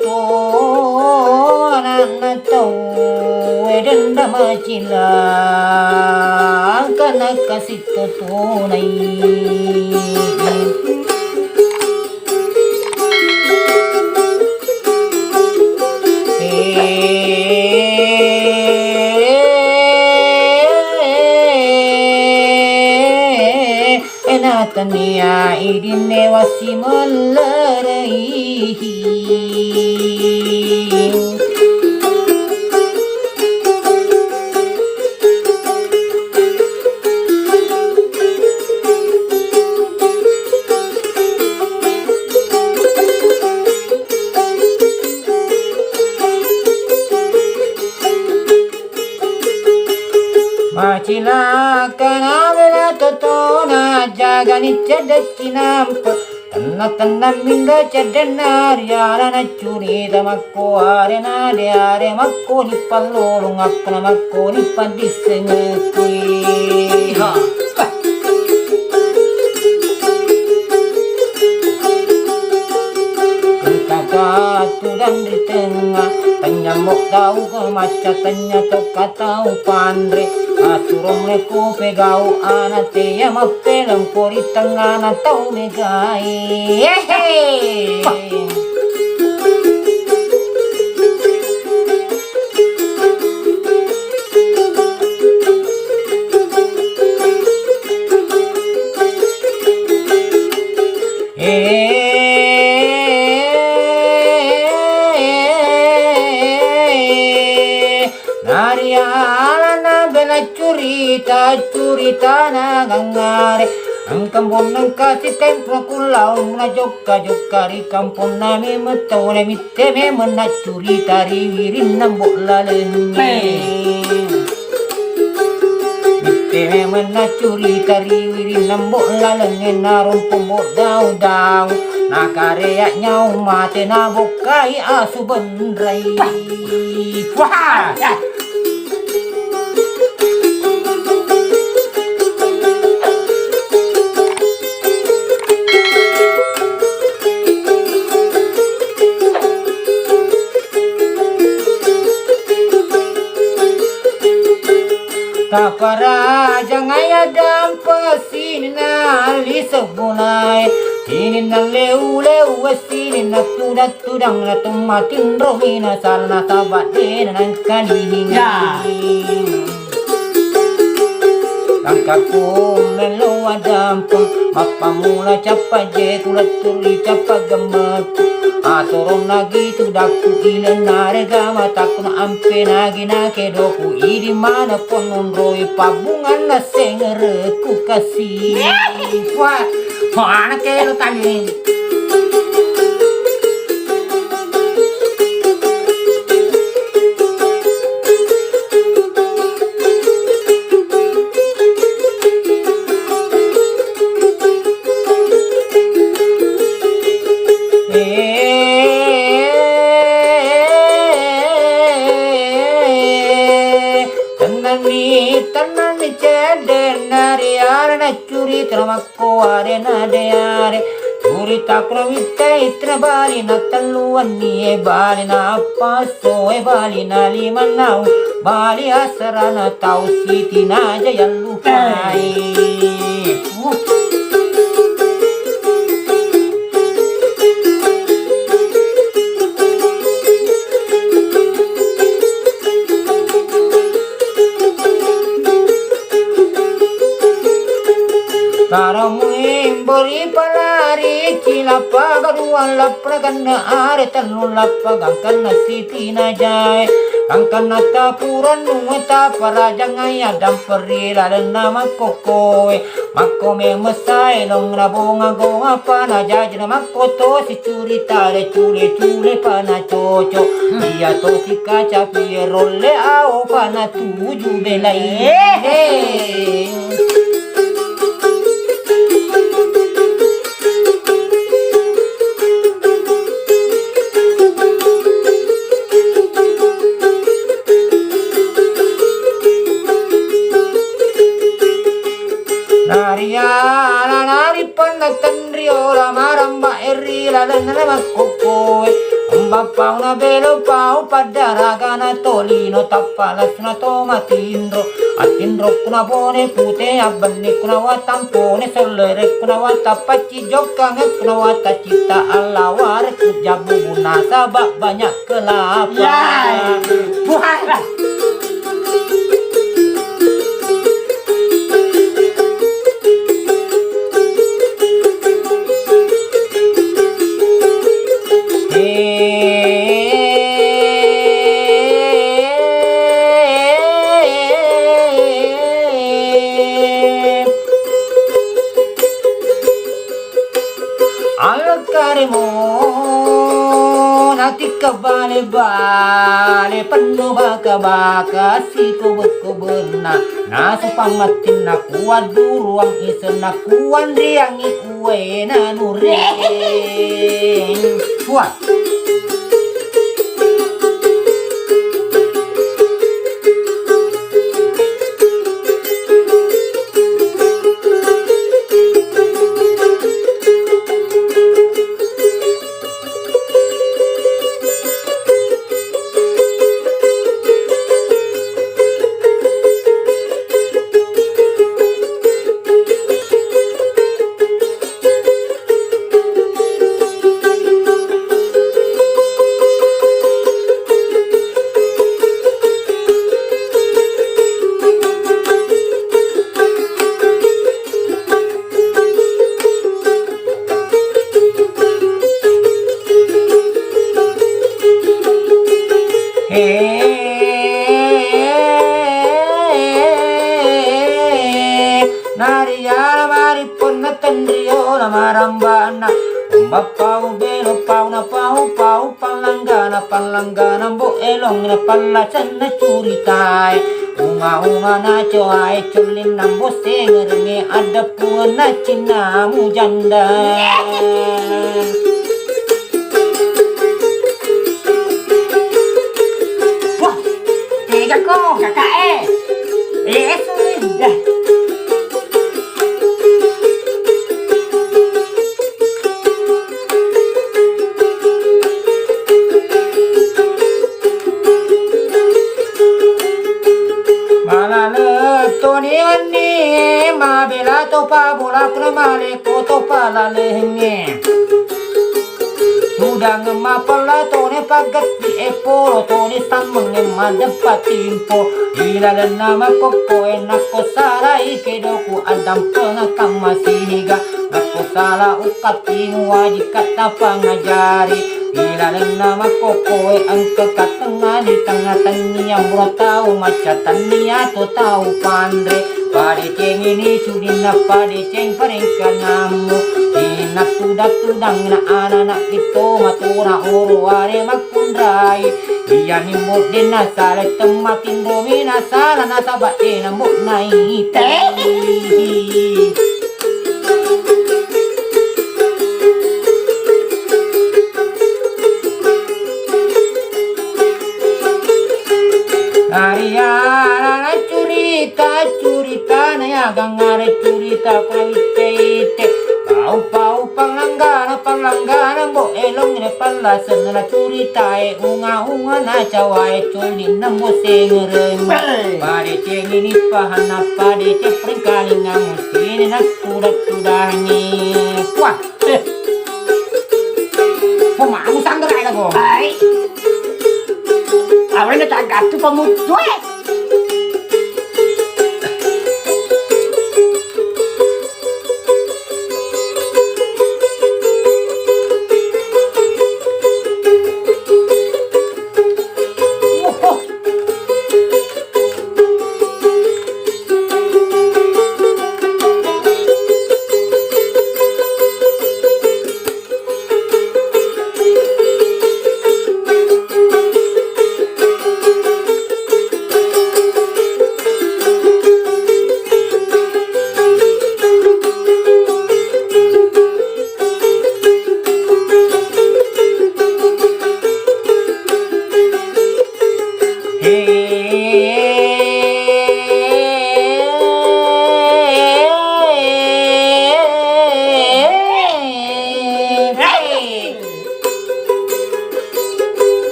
to anak to denda macila kana kasih tunai Tania idine wasi melerai Macila kana bela totona jaga ni cedeccinamp tanna minga cedenar yara na curi damakko arena de are makko ni pallolung akkana makko ni padisengekui ha tudang di tengah tanya mok tahu ke maca tanya toka tahu pandre asurong leku pegau anate ya mapelem kori tengah na tahu megai curita na gangare ang kampung ng kasih templo kulau na joka ri kampung na me metau na mitte me mena curita riwirin na bolaleng mitte me mena curita riwirin na bolaleng na rumpum bodau dau na karya nyau mate na bokai asu benrai wah Kapara jangan ada pesini nali sebunai sini na leu sini na tudang na tumatin rohina salna sabat denan kalihinga Angkaku melo adampung mapamula capa je kulat tuli capa gemet Atoron lagi tu daku ilen narega mataku na ampe nagi na kedoku idi mana pon roi pabungan na sengereku kasih wah anak kelo tadi Tanani ceder nari arna curi tramakko arena de are curi takro witte itra bali na taluan ni bali na paso bali na limanau bali asarana tau siti na jayan lupai Karamuin beri palari cilapa gaduan lapra kana are tanu lapa gangkan siti najai gangkan tapuran nueta parajang ayadam perila dan nama kokoe makome mesai long rabonga gonga pana jajna makoto si curita de cule pana coco dia to si kaca pierole au pana tuju belai nari panatan riola maramba eri la makoko Pauna belo pau padaragana tolino tappalas na tomatindro atindro kuna bone pute abani kuna watampone selere kuna watapaci jokang kuna watacita alawar kejabu guna sabak banyak kelapa ya buah Bale penuh baka-baka si kubek-kubena nasu pamatin na kuat duruang isen na kuan riangi uwe na nureng kuat Nariyara maripun na tandriyo na marambana Bapau belo pau na pau palanggana bo elong na palasan na curitai Unga na coai culin na bo sengerenge ada pun na cinamu janda wah tiga kok kakak sudah Bela topa bola kremale ko topa la lehenge Udang mapala tone pagat di epo tone sameng madepatimpo ilalan nama koko enak ko sarai kedoku adam pengakang masihiga Nako salah ukatin wajib kata pangajari ilalan nama koko ang kekatengah di tengah tengah murah tahu macatan niat tahu pandre Pade ceng ini sudin na pade ceng parengkan namu Ina tudang na anak itu matura oro are makundrai Iya nimbut din na sale tematin domina sala na sabat din na mbut na ite Ariana curita na yagang ngare curita kawite pau palanggana bo elong ne palasan na curita unga na cawai culin na mo sengereng pade ceng ini pahana pade cepreng kalinga musin na sudah-sudahnya wah pemamu sanggerai lah kok awalnya tak gatuh pemutu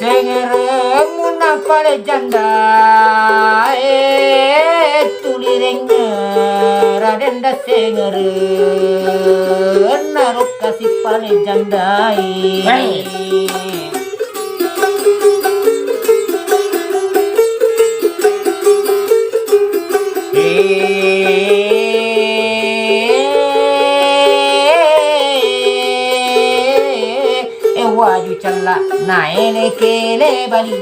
Sengereng munang pale janda tulireng Raden da sengereng naruk kasih pale janda waju cella naene kele bali